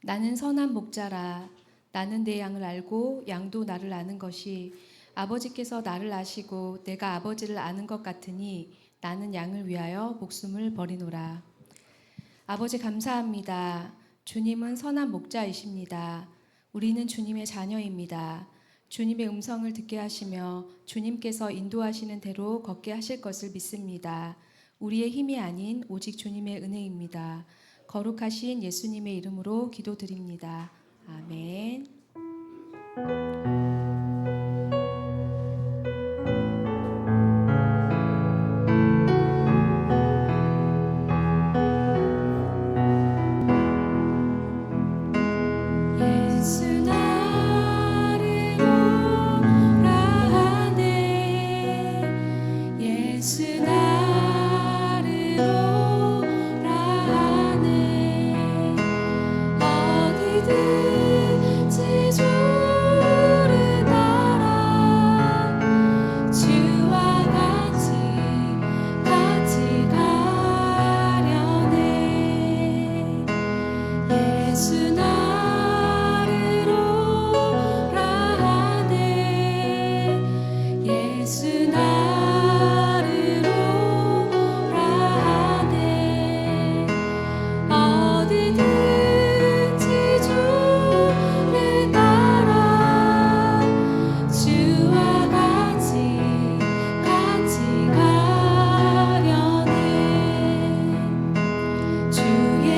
나는 선한 목자라. 나는 내 양을 알고 양도 나를 아는 것이 아버지께서 나를 아시고 내가 아버지를 아는 것 같으니 나는 양을 위하여 목숨을 버리노라. 아버지 감사합니다. 주님은 선한 목자이십니다. 우리는 주님의 자녀입니다. 주님의 음성을 듣게 하시며 주님께서 인도하시는 대로 걷게 하실 것을 믿습니다. 우리의 힘이 아닌 오직 주님의 은혜입니다. 거룩하신 예수님의 이름으로 기도드립니다. 아멘. 예수 나를 오라하네. 예수 나를 오라하네. 어디든지 주를 따라 주와 같이 가려네. 예수 나를 오라하네. 예수 나를 오라하네. 어디든지 주를 따라 주와 같이 가려네. 주의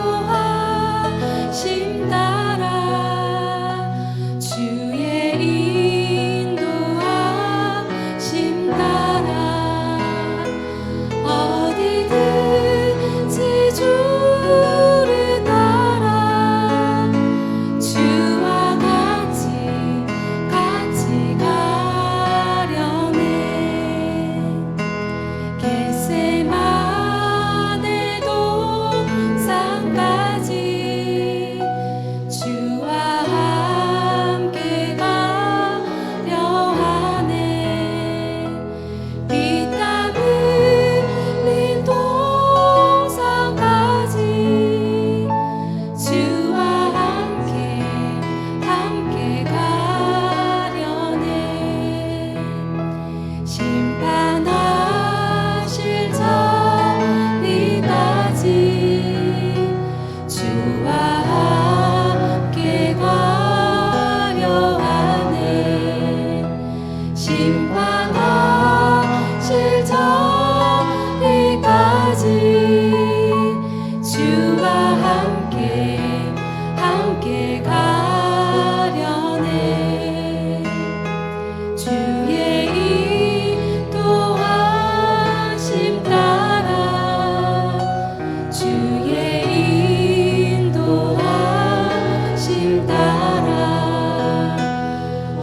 인도하심 따라 주의 인도하심 따라 어디든지 주를 따라 주와 같이 가려네. 겟세마네 동산까지 주와 함께 가려 하네. 피땀 흘린 동산까지 주와 함께 가려네. 심판하실 자리까지 주와 함께 가려 하네. 심판하실 자리까지 주와 함께 가려네. 주의 인도하심 따라 주의 인도하심 따라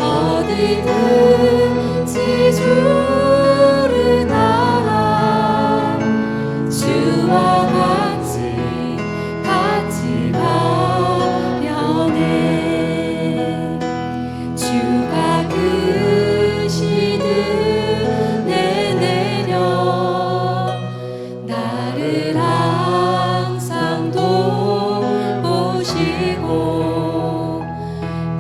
어디든지 주를 따라 주와 같이 가려네. 주가 그 시든에 내려 나를 항상 돌보시고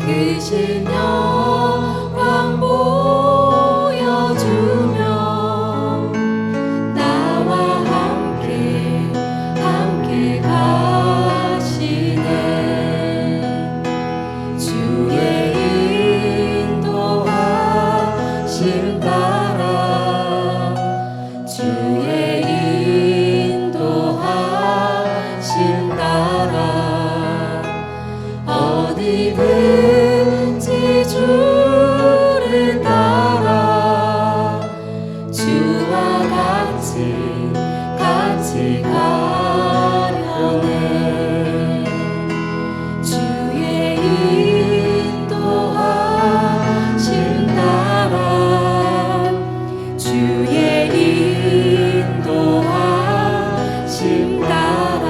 그 신영광 보여주며 나와 함께 가시네. 주의 인도하심 따라 주의 인도하심 따라 어디든지 주를 따라 주와 같이 가려네. 주의 인도하심 따라 주의 인도하심 따라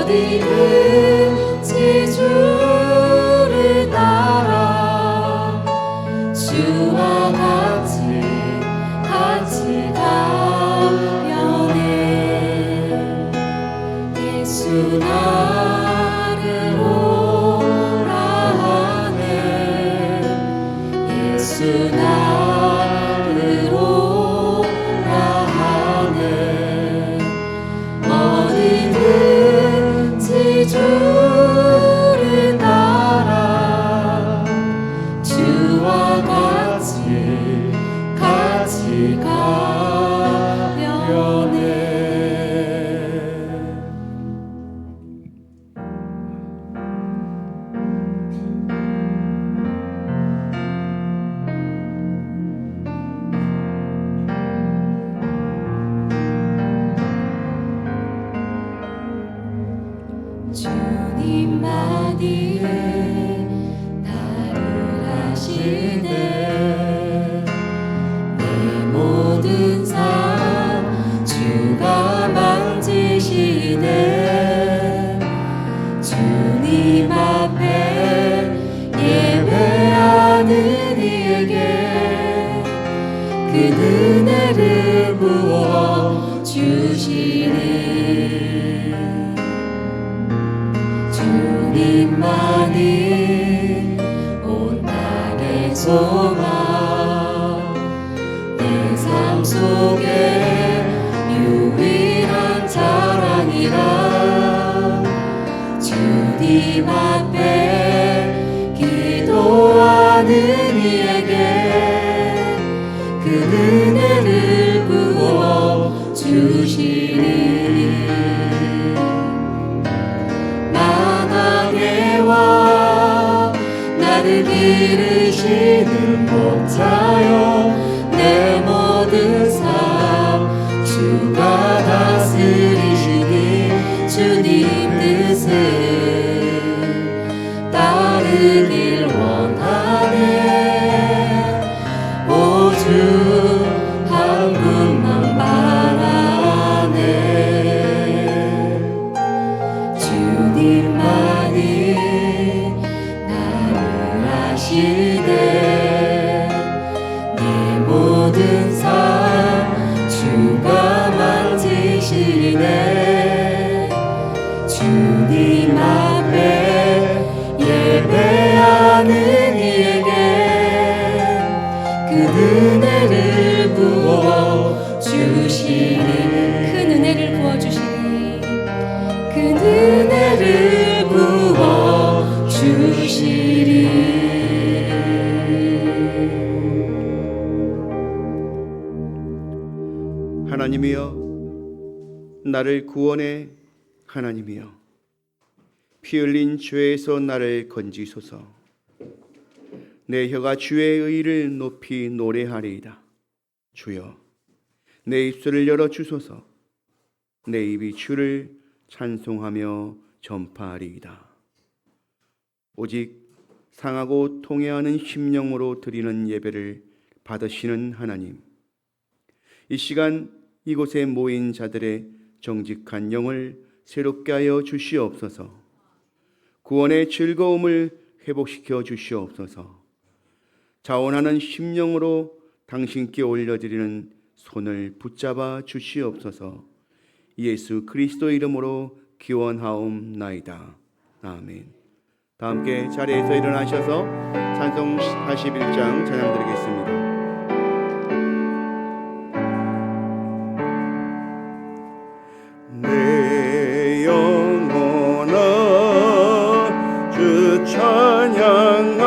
어디든지 주를 따라 주와 같이 가려네. 은혜를 부어 주시니 주님만이 온 땅의 소망 내 삶 속에 유일한 자랑이라 주님 앞에 기도하는 이에게 그 은혜를 부어 주시니 만왕의 왕 나를 기르시는 목자여 내 모든 삶 주가 다스리시니 주님 뜻을 따르길 원하네 오주 한 분만 바라네 주님만이 나를 아시네 내 모든 삶 주가 만지시네 주님 앞에 예배하는 이에게 그 은혜를 부어 주시니 큰 은혜를 부어 주시니 그 은혜를 부어 주시니 하나님이여 나를 구원해 하나님이여 피 흘린 죄에서 나를 건지소서 내 혀가 주의 의를 높이 노래하리이다 주여 내 입술을 열어주소서 내 입이 주를 찬송하며 전파하리이다 오직 상하고 통회하는 심령으로 드리는 예배를 받으시는 하나님 이 시간 이곳에 모인 자들의 정직한 영을 새롭게 하여 주시옵소서 구원의 즐거움을 회복시켜 주시옵소서 자원하는 심령으로 당신께 올려드리는 손을 붙잡아 주시옵소서 예수 그리스도 이름으로 기원하옵나이다. 아멘. 다 함께 자리에서 일어나셔서 찬송 41장 찬양 드리겠습니다. 내 영혼아 주 찬양하여라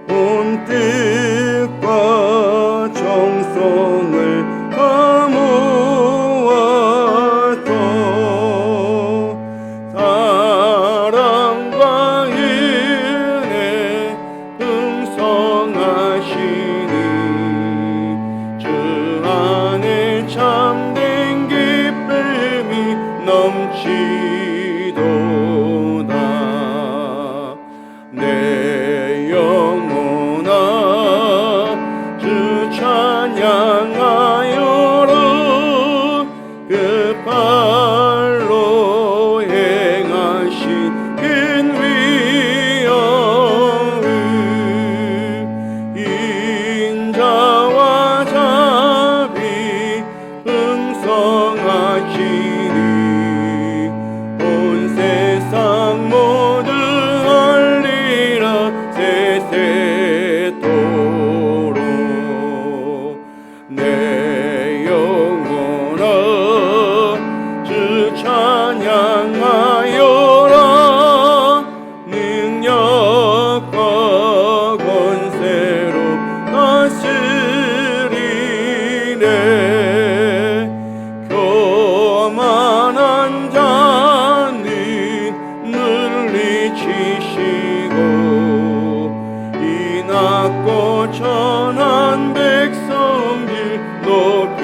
온 뜻과 정성을 다모아서 사랑과 은혜 풍성하시니 주 안에 참된 기쁨이 넘치도다 내 영혼아 주 찬양하여라 그 발로 행하신 큰 위엄을 인자와 자비 풍성하시니 온 세상 모두 알리라 세세토록 내 영혼아 주 찬양하여라 능력과 권세로 다스리네 교만한 자는 물리치시고 이 낮고 천한 백성들 높이시네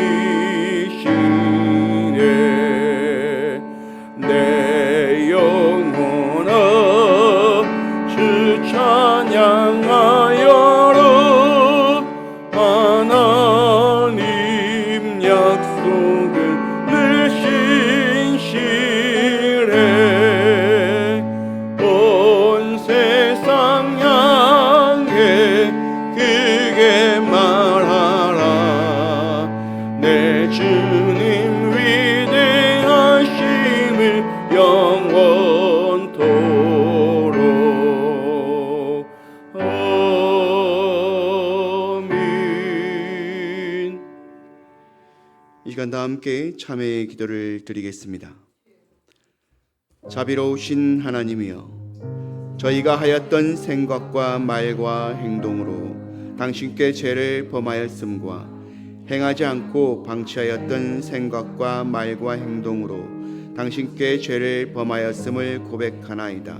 내 영혼아 주 찬양하여라 하나님 약속은 늘 신실해 온 세상 향해 그게 주님 위대하심을 영원토록. 아멘. 이 시간 다 함께 참회의 기도를 드리겠습니다. 자비로우신 하나님이여, 저희가 하였던 생각과 말과 행동으로 당신께 죄를 범하였음과 행하지 않고 방치하였던 생각과 말과 행동으로 당신께 죄를 범하였음을 고백하나이다.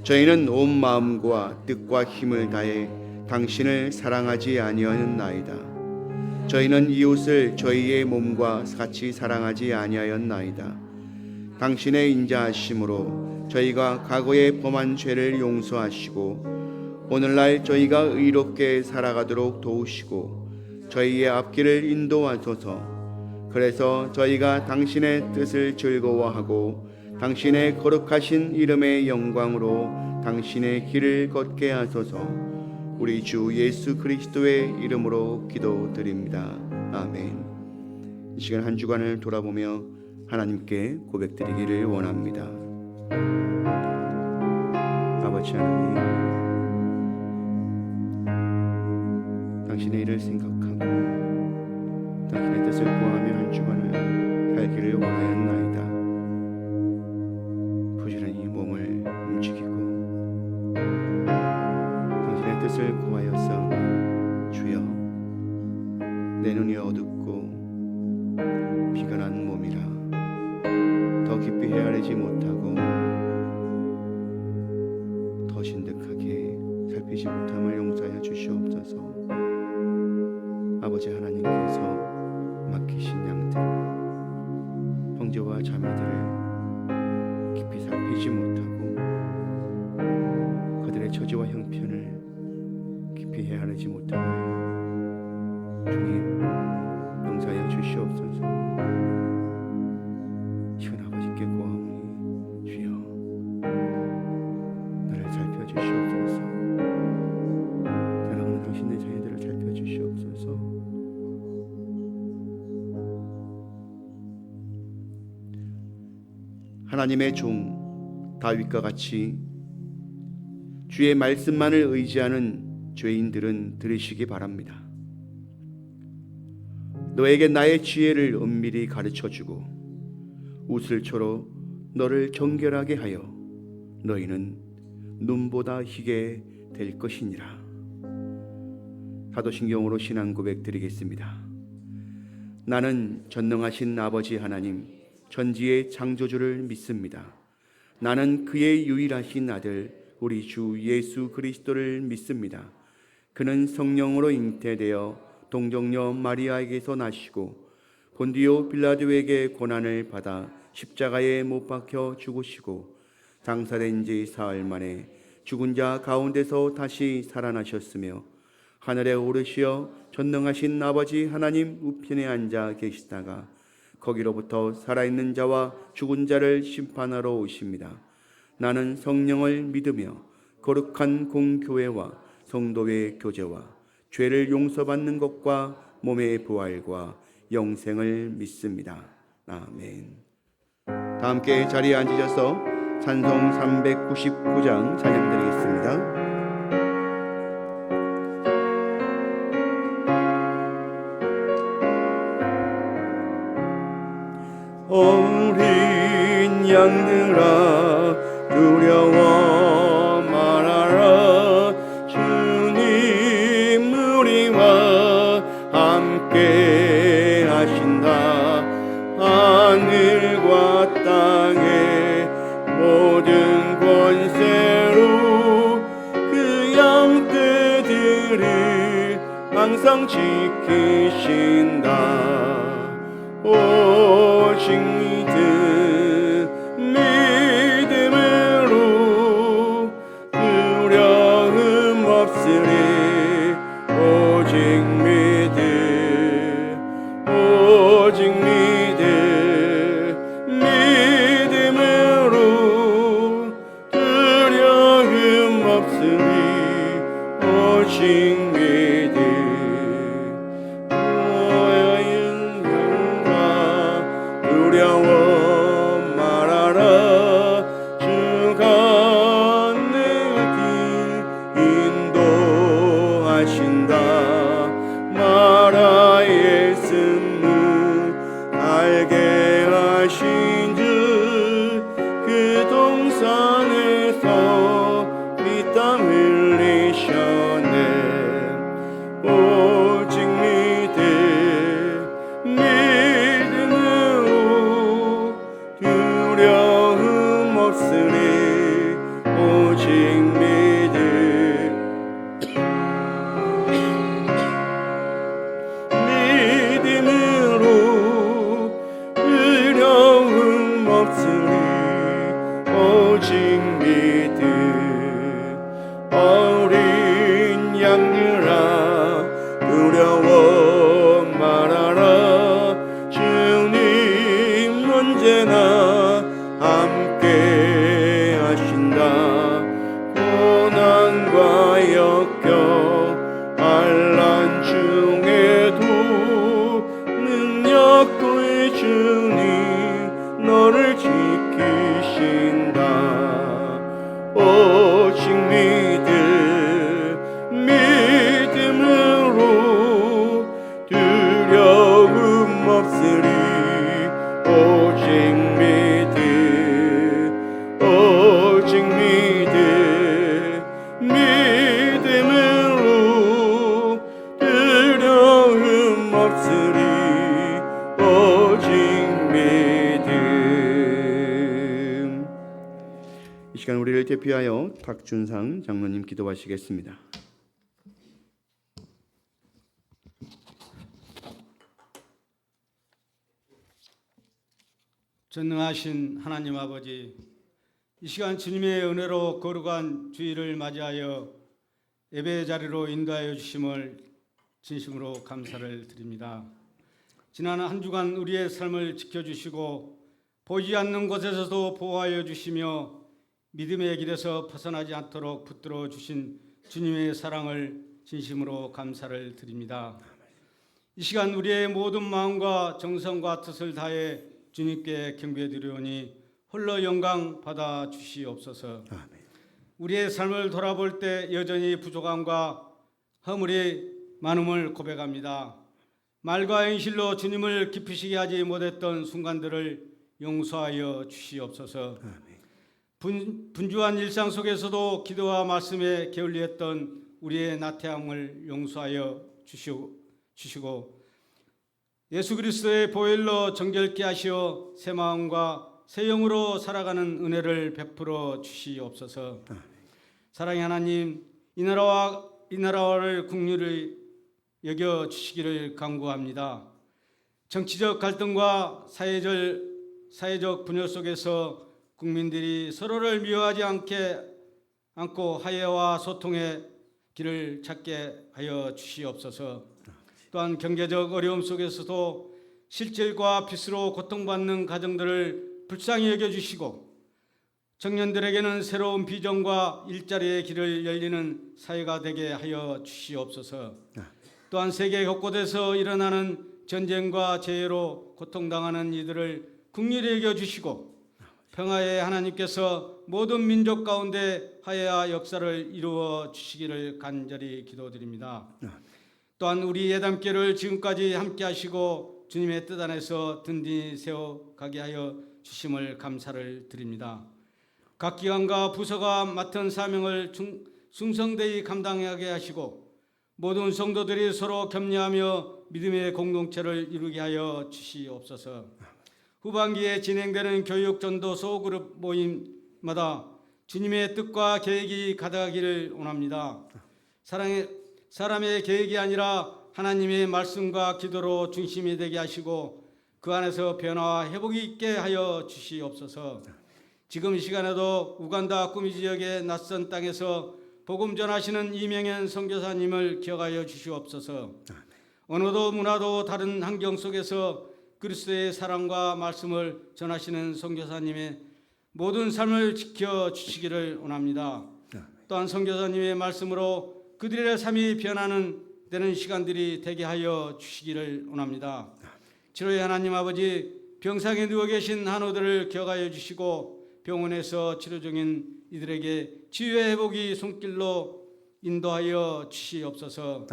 저희는 온 마음과 뜻과 힘을 다해 당신을 사랑하지 아니하였나이다. 저희는 이웃을 저희의 몸과 같이 사랑하지 아니하였나이다. 당신의 인자하심으로 저희가 과거에 범한 죄를 용서하시고 오늘날 저희가 의롭게 살아가도록 도우시고 저희의 앞길을 인도하소서. 그래서 저희가 당신의 뜻을 즐거워하고 당신의 거룩하신 이름의 영광으로 당신의 길을 걷게 하소서. 우리 주 예수 그리스도의 이름으로 기도드립니다. 아멘. 이 시간 한 주간을 돌아보며 하나님께 고백드리기를 원합니다. 아버지 하나님, 당신의 일을 생각하고 당신의 뜻을 구하며 한 주간을 살기를 원하였나이다. 부지런히 몸을 움직이고 당신의 뜻을 구하여서 주여, 내 눈이 어둡고 비관한 몸이라 더 깊이 헤아리지 못하고 더 진득하게 살피지 못함을 용서하여 주시옵소서. 아버지 하나님께서 맡기신 양들, 형제와 자매들을 깊이 살피지 못하고 그들의 처지와 형편을 깊이 헤아리지 못함을 주님 용서하여 주시옵소서. 시간 아버지께 구하오니 주여, 나를 살펴주시옵소서. 사랑하는 당신의 자녀들을 살펴주시옵소서. 하나님의 종 다윗과 같이 주의 말씀만을 의지하는 죄인들은 들으시기 바랍니다. 너에게 나의 지혜를 은밀히 가르쳐주고 우슬초로 너를 정결하게 하여 너희는 눈보다 희게 될 것이니라. 사도신경으로 신앙 고백 드리겠습니다. 나는 전능하신 아버지 하나님 전지의 창조주를 믿습니다. 나는 그의 유일하신 아들 우리 주 예수 그리스도를 믿습니다. 그는 성령으로 잉태되어 동정녀 마리아에게서 나시고 본디오 빌라도에게 고난을 받아 십자가에 못 박혀 죽으시고 장사된 지 사흘 만에 죽은 자 가운데서 다시 살아나셨으며 하늘에 오르시어 전능하신 아버지 하나님 우편에 앉아 계시다가 거기로부터 살아있는 자와 죽은 자를 심판하러 오십니다. 나는 성령을 믿으며 거룩한 공교회와 성도의 교제와 죄를 용서받는 것과 몸의 부활과 영생을 믿습니다. 아멘. 다 함께 자리에 앉으셔서 찬송 399장 찬양드리겠습니다. 어린 양들아 두려워 말아라. 주님 우리와 함께 하신다. 하늘과 땅의 모든 권세로 그 양떼들을 항상 지키신다. 오직 믿음으로 두려움 없으리. 오직 믿음으로 두려움 없으리. 오직 믿음. 계신즉 그 동산에서 피땀 흘리셨네. 오직 믿음으로 두려움 없으리. 오직 믿음으로 두려움 없으리. 오직 믿음. 어린 양들아 두려워 말아라. 주님 언제나 함께 하신다. 고난과 역경 환난 중에도 능력의 주님 너를 지키신다. 오직 믿음으로 두려움 없으리. 오직 믿음으로 두려움 없으리. 오직 믿음. 이 시간 우리를 대표하여 박준상 장로님 기도하시겠습니다. 전능하신 하나님 아버지, 이 시간 주님의 은혜로 거룩한 주일을 맞이하여 예배 자리로 인도하여 주심을 진심으로 감사를 드립니다. 지난 한 주간 우리의 삶을 지켜주시고 보이지 않는 곳에서도 보호하여 주시며 믿음의 길에서 벗어나지 않도록 붙들어 주신 주님의 사랑을 진심으로 감사를 드립니다. 이 시간 우리의 모든 마음과 정성과 뜻을 다해 주님께 경배드리오니 홀로 영광 받아 주시옵소서. 우리의 삶을 돌아볼 때 여전히 부족함과 허물이 많음을 고백합니다. 말과 행실로 주님을 기쁘시게 하지 못했던 순간들을 용서하여 주시옵소서. 분주한 일상 속에서도 기도와 말씀에 게을리했던 우리의 나태함을 용서하여 주시고 예수 그리스도의 보혈로 정결케 하시어 새 마음과 새 영으로 살아가는 은혜를 베풀어 주시옵소서. 사랑의 하나님, 이 나라를 국률을 여겨 주시기를 간구합니다. 정치적 갈등과 사회적 분열 속에서 국민들이 서로를 미워하지 않고 화해와 소통의 길을 찾게 하여 주시옵소서. 또한 경제적 어려움 속에서도 실질과 빚으로 고통받는 가정들을 불쌍히 여겨주시고 청년들에게는 새로운 비전과 일자리의 길을 열리는 사회가 되게 하여 주시옵소서. 또한 세계 곳곳에서 일어나는 전쟁과 재해로 고통당하는 이들을 긍휼히 여겨주시고 평화의 하나님께서 모든 민족 가운데 화해와 역사를 이루어 주시기를 간절히 기도드립니다. 또한 우리 예담교를 지금까지 함께 하시고 주님의 뜻 안에서 든든히 세워가게 하여 주심을 감사를 드립니다. 각 기관과 부서가 맡은 사명을 충성되이 감당하게 하시고 모든 성도들이 서로 격려하며 믿음의 공동체를 이루게 하여 주시옵소서. 후반기에 진행되는 교육 전도 소그룹 모임마다 주님의 뜻과 계획이 가득하기를 원합니다. 사람의 계획이 아니라 하나님의 말씀과 기도로 중심이 되게 하시고 그 안에서 변화와 회복이 있게 하여 주시옵소서. 지금 이 시간에도 우간다 꾸미 지역의 낯선 땅에서 복음 전하시는 이명현 선교사님을 기억하여 주시옵소서. 언어도 문화도 다른 환경 속에서 그리스도의 사랑과 말씀을 전하시는 선교사님의 모든 삶을 지켜 주시기를 원합니다. 또한 선교사님의 말씀으로 그들의 삶이 변하는 되는 시간들이 되게 하여 주시기를 원합니다. 치료의 하나님 아버지, 병상에 누워 계신 한우들을 기억하여 주시고 병원에서 치료 중인 이들에게 치유의 회복이 손길로 인도하여 주시옵소서.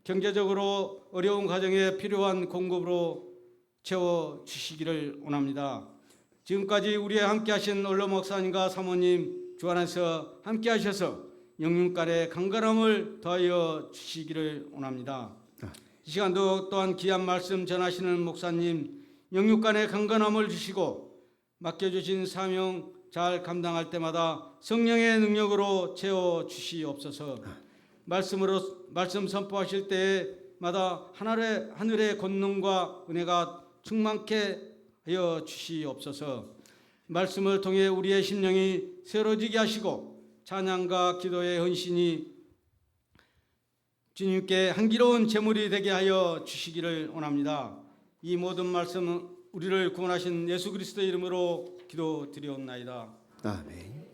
경제적으로 어려운 가정에 필요한 공급으로 채워 주시기를 원합니다. 지금까지 우리의 함께하신 언로 목사님과 사모님 주 안에서 함께하셔서 영육간의 강건함을 더하여 주시기를 원합니다. 이 시간도 또한 귀한 말씀 전하시는 목사님 영육간의 강건함을 주시고 맡겨주신 사명 잘 감당할 때마다 성령의 능력으로 채워 주시옵소서. 말씀 선포하실 때마다 하늘의 권능과 은혜가 충만케 하여 주시옵소서. 말씀을 통해 우리의 심령이 새로지게 하시고 찬양과 기도의 헌신이 주님께 향기로운 제물이 되게 하여 주시기를 원합니다. 이 모든 말씀은 우리를 구원하신 예수 그리스도의 이름으로 기도드리옵나이다. 아멘.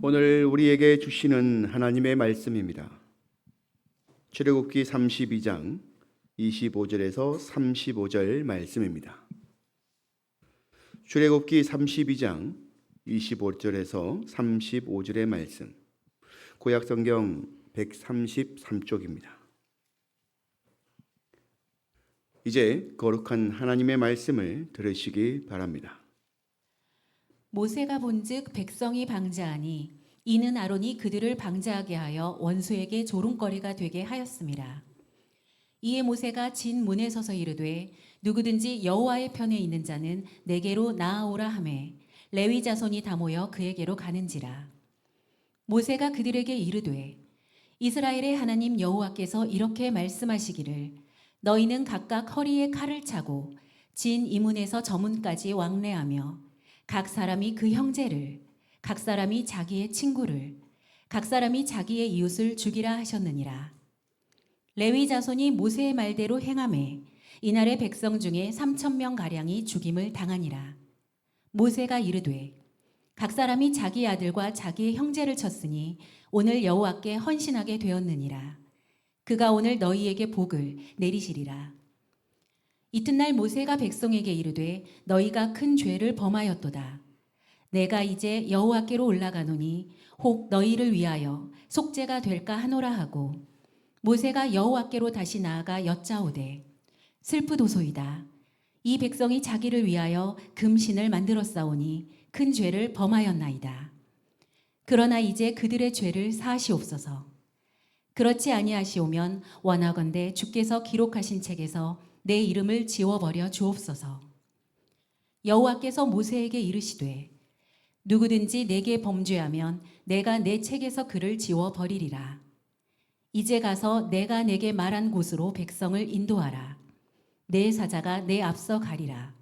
오늘 우리에게 주시는 하나님의 말씀입니다. 출애굽기 32장 25절에서 35절 말씀입니다. 출애굽기 32장 25절에서 35절의 말씀, 구약성경 133쪽입니다. 이제 거룩한 하나님의 말씀을 들으시기 바랍니다. 모세가 본즉 백성이 방자하니 이는 아론이 그들을 방자하게 하여 원수에게 조롱거리가 되게 하였습니다. 이에 모세가 진 문에 서서 이르되 누구든지 여호와의 편에 있는 자는 내게로 나아오라 하매 레위 자손이 다 모여 그에게로 가는지라. 모세가 그들에게 이르되 이스라엘의 하나님 여호와께서 이렇게 말씀하시기를 너희는 각각 허리에 칼을 차고 진 이 문에서 저 문까지 왕래하며 각 사람이 그 형제를 각 사람이 자기의 친구를 각 사람이 자기의 이웃을 죽이라 하셨느니라. 레위 자손이 모세의 말대로 행하매 이날의 백성 중에 3,000명 가량이 죽임을 당하니라. 모세가 이르되 각 사람이 자기 아들과 자기의 형제를 쳤으니 오늘 여호와께 헌신하게 되었느니라. 그가 오늘 너희에게 복을 내리시리라. 이튿날 모세가 백성에게 이르되 너희가 큰 죄를 범하였도다. 내가 이제 여호와께로 올라가노니 혹 너희를 위하여 속죄가 될까 하노라 하고 모세가 여호와께로 다시 나아가 여짜오되 슬프도소이다. 이 백성이 자기를 위하여 금신을 만들었사오니 큰 죄를 범하였나이다. 그러나 이제 그들의 죄를 사하시옵소서. 그렇지 아니하시오면 원하건대 주께서 기록하신 책에서 내 이름을 지워버려 주옵소서. 여호와께서 모세에게 이르시되 누구든지 내게 범죄하면 내가 내 책에서 그를 지워버리리라. 이제 가서 내가 내게 말한 곳으로 백성을 인도하라. 내 사자가 내 앞서 가리라.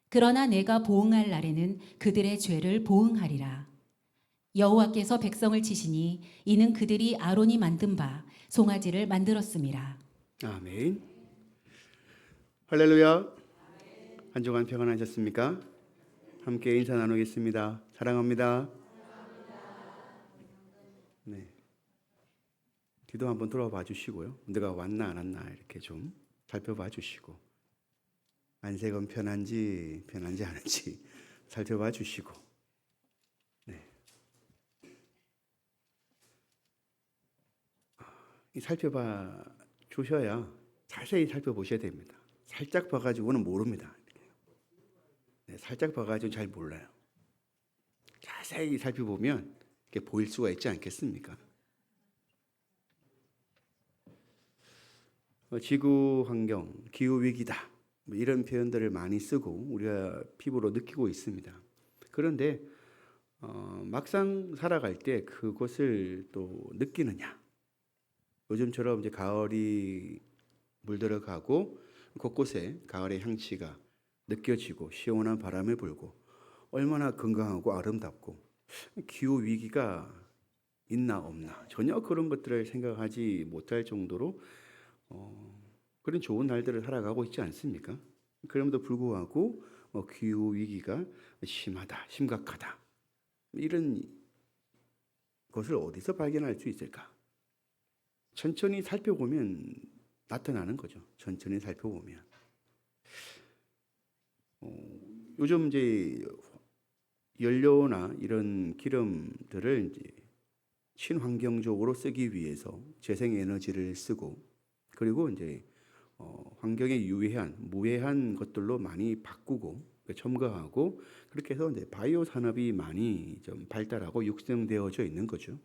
그러나 내가 보응할 날에는 그들의 죄를 보응하리라. 여호와께서 백성을 치시니 이는 그들이 아론이 만든 바 송아지를 만들었음이라. 아멘. 할렐루야. 한 주간 평안하셨습니까? 함께 인사 나누겠습니다. 사랑합니다. 네. 뒤도 한번 돌아봐 주시고요. 내가 왔나 안 왔나 이렇게 좀 살펴봐 주시고 안색은 편한지 않은지 살펴봐 주시고 네. 살펴봐 주셔야 자세히 살펴보셔야 됩니다. 살짝 봐가지고는 모릅니다. 네, 살짝 봐가지고 잘 몰라요. 자세히 살펴보면 이렇게 보일 수가 있지 않겠습니까? 지구 환경, 기후 위기다 뭐 이런 표현들을 많이 쓰고 우리가 피부로 느끼고 있습니다. 그런데 막상 살아갈 때 그것을 또 느끼느냐? 요즘처럼 이제 가을이 물들어가고 곳곳에 가을의 향취가 느껴지고 시원한 바람이 불고 얼마나 건강하고 아름답고 기후 위기가 있나 없나 전혀 그런 것들을 생각하지 못할 정도로 그런 좋은 날들을 살아가고 있지 않습니까? 그럼에도 불구하고 기후 위기가 심하다, 심각하다 이런 것을 어디서 발견할 수 있을까? 천천히 살펴보면 나타나는 거죠. 천천히 살펴보면 요즘 이제 연료나 이런 기름들을 이제 친환경적으로 쓰기 위해서 재생 에너지를 쓰고, 그리고 이제 환경에 유해한 무해한 것들로 많이 바꾸고 첨가하고, 그렇게 해서 이제 바이오 산업이 많이 좀 발달하고 육성되어져 있는 거죠.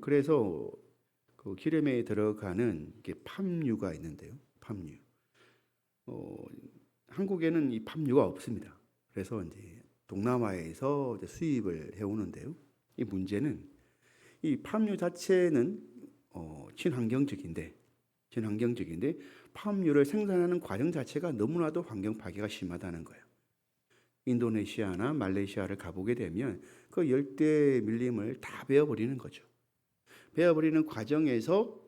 그래서 그 기름에 들어가는 게 팜유가 있는데요. 팜유. 한국에는 이 팜유가 없습니다. 그래서 이제 동남아에서 이제 수입을 해오는데요. 이 문제는 이 팜유 자체는 친환경적인데 팜유를 생산하는 과정 자체가 너무나도 환경 파괴가 심하다는 거예요. 인도네시아나 말레이시아를 가보게 되면 그 열대 밀림을 다 베어버리는 거죠. 베어버리는 과정에서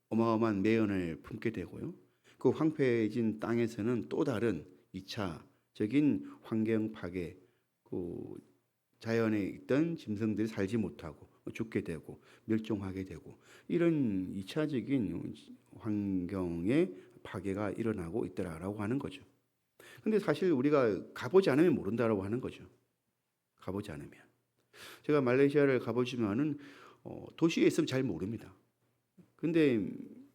어마어마한 매연을 품게 되고요. 그 황폐해진 땅에서는 또 다른 2차적인 환경 파괴, 그 자연에 있던 짐승들이 살지 못하고 죽게 되고 멸종하게 되고, 이런 2차적인 환경의 파괴가 일어나고 있더라라고 하는 거죠. 근데 사실 우리가 가보지 않으면 모른다라고 하는 거죠. 가보지 않으면. 제가 말레이시아를 가보지만은 도시에 있으면 잘 모릅니다. 근데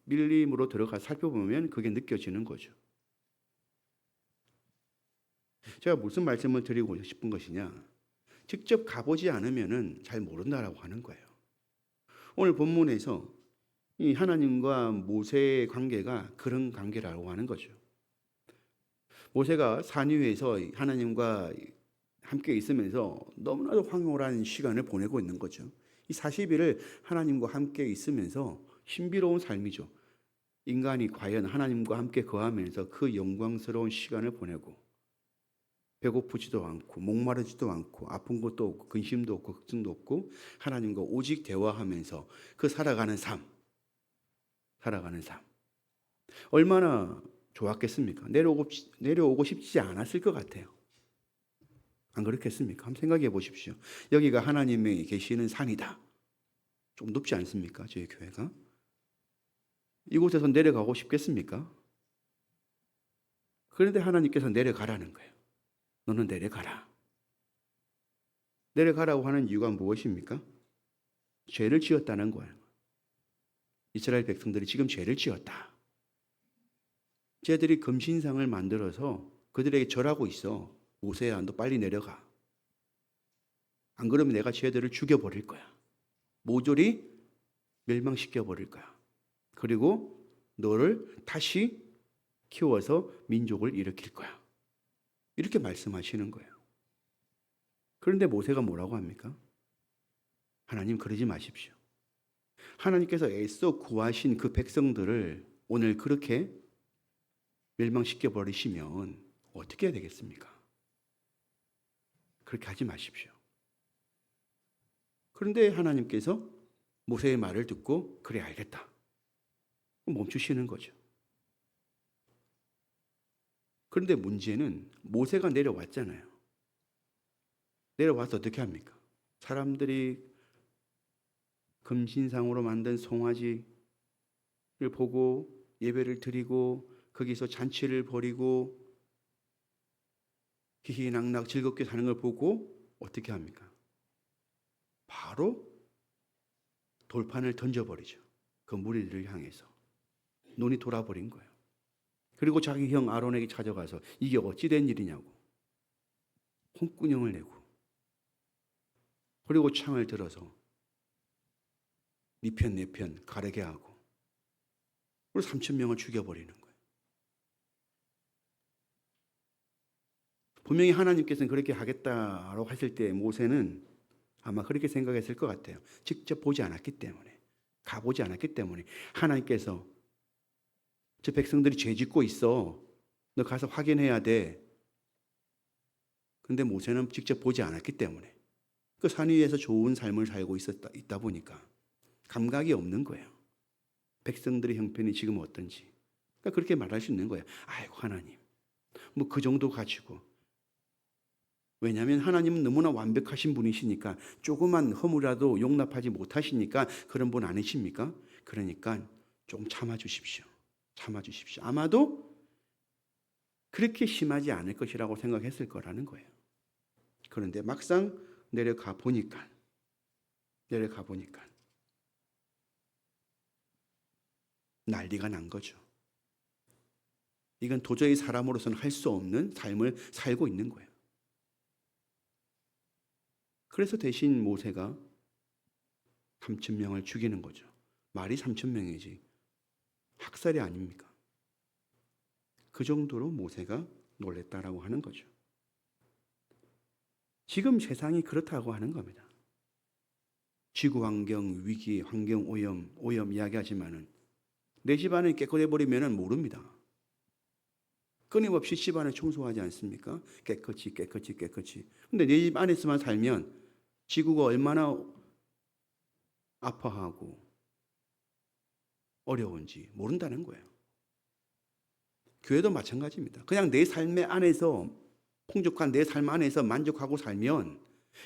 밀림으로 들어가 살펴보면 그게 느껴지는 거죠. 제가 무슨 말씀을 드리고 싶은 것이냐? 직접 가보지 않으면은 잘 모른다라고 하는 거예요. 오늘 본문에서 이 하나님과 모세의 관계가 그런 관계라고 하는 거죠. 모세가 산 위에서 하나님과 함께 있으면서 너무나도 황홀한 시간을 보내고 있는 거죠. 이 40일을 하나님과 함께 있으면서 신비로운 삶이죠. 인간이 과연 하나님과 함께 거하면서 그 영광스러운 시간을 보내고, 배고프지도 않고 목마르지도 않고 아픈 것도 없고 근심도 없고 걱정도 없고 하나님과 오직 대화하면서 그 살아가는 삶, 얼마나 좋았겠습니까? 내려오고 싶지 않았을 것 같아요. 안 그렇겠습니까? 한번 생각해 보십시오. 여기가 하나님이 계시는 산이다. 좀 높지 않습니까? 저희 교회가. 이곳에서 내려가고 싶겠습니까? 그런데 하나님께서 내려가라는 거예요. 너는 내려가라. 내려가라고 하는 이유가 무엇입니까? 죄를 지었다는 거예요. 이스라엘 백성들이 지금 죄를 지었다. 쟤들이 금신상을 만들어서 그들에게 절하고 있어. 모세야, 너 빨리 내려가. 안 그러면 내가 쟤들을 죽여버릴 거야. 모조리 멸망시켜버릴 거야. 그리고 너를 다시 키워서 민족을 일으킬 거야. 이렇게 말씀하시는 거예요. 그런데 모세가 뭐라고 합니까? 하나님, 그러지 마십시오. 하나님께서 애써 구하신 그 백성들을 오늘 그렇게 멸망시켜 버리시면 어떻게 해야 되겠습니까? 그렇게 하지 마십시오. 그런데 하나님께서 모세의 말을 듣고 그래, 알겠다. 멈추시는 거죠. 그런데 문제는 모세가 내려왔잖아요. 내려와서 어떻게 합니까? 사람들이 금신상으로 만든 송아지를 보고 예배를 드리고 거기서 잔치를 벌이고 희희낙낙 즐겁게 사는 걸 보고 어떻게 합니까? 바로 돌판을 던져버리죠. 그 무리들을 향해서. 눈이 돌아버린 거예요. 그리고 자기 형 아론에게 찾아가서 이게 어찌 된 일이냐고 홍군형을 내고, 그리고 창을 들어서 네 편 내 편 가르게 하고, 그리고 3,000명을 죽여버리는 거예요. 분명히 하나님께서는 그렇게 하겠다라고 했을 때 모세는 아마 그렇게 생각했을 것 같아요. 직접 보지 않았기 때문에, 가보지 않았기 때문에. 하나님께서 저 백성들이 죄 짓고 있어. 너 가서 확인해야 돼. 근데 모세는 직접 보지 않았기 때문에, 그 산 위에서 좋은 삶을 살고 있다 보니까 감각이 없는 거예요. 백성들의 형편이 지금 어떤지. 그러니까 그렇게 말할 수 있는 거예요. 아이고 하나님, 뭐 그 정도 가지고. 왜냐하면 하나님은 너무나 완벽하신 분이시니까 조그만 허물이라도 용납하지 못하시니까 그런 분 아니십니까? 그러니까 좀 참아주십시오. 참아주십시오. 아마도 그렇게 심하지 않을 것이라고 생각했을 거라는 거예요. 그런데 막상 내려가 보니까 난리가 난 거죠. 이건 도저히 사람으로서는 할 수 없는 삶을 살고 있는 거예요. 그래서 대신 모세가 3,000명을 죽이는 거죠. 말이 3,000명이지 학살이 아닙니까? 그 정도로 모세가 놀랬다라고 하는 거죠. 지금 세상이 그렇다고 하는 겁니다. 지구 환경 위기, 환경 오염 이야기하지만은 내 집안을 깨끗해 버리면은 모릅니다. 끊임없이 집안을 청소하지 않습니까? 깨끗이. 근데 내 집 안에서만 살면 지구가 얼마나 아파하고 어려운지 모른다는 거예요. 교회도 마찬가지입니다. 그냥 내 삶의 안에서 풍족한 내 삶 안에서 만족하고 살면,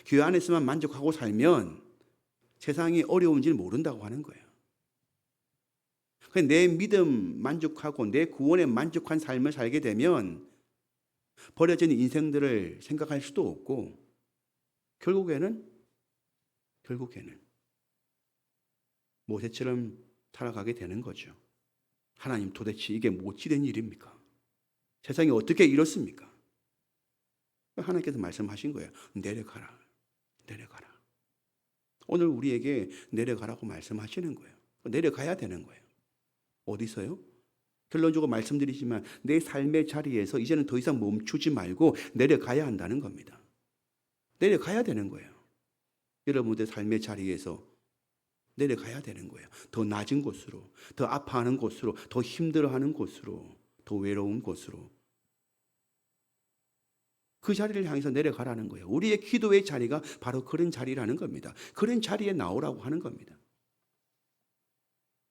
교회 안에서만 만족하고 살면 세상이 어려운지를 모른다고 하는 거예요. 내 믿음 만족하고 내 구원에 만족한 삶을 살게 되면 버려진 인생들을 생각할 수도 없고 결국에는 모세처럼 살아가게 되는 거죠. 하나님, 도대체 이게 어찌된 일입니까? 세상이 어떻게 이렇습니까? 하나님께서 말씀하신 거예요. 내려가라. 오늘 우리에게 내려가라고 말씀하시는 거예요. 내려가야 되는 거예요. 어디서요? 결론적으로 말씀드리지만 내 삶의 자리에서 이제는 더 이상 멈추지 말고 내려가야 한다는 겁니다. 내려가야 되는 거예요. 여러분들 삶의 자리에서 내려가야 되는 거예요. 더 낮은 곳으로, 더 아파하는 곳으로, 더 힘들어하는 곳으로, 더 외로운 곳으로. 그 자리를 향해서 내려가라는 거예요. 우리의 기도의 자리가 바로 그런 자리라는 겁니다. 그런 자리에 나오라고 하는 겁니다.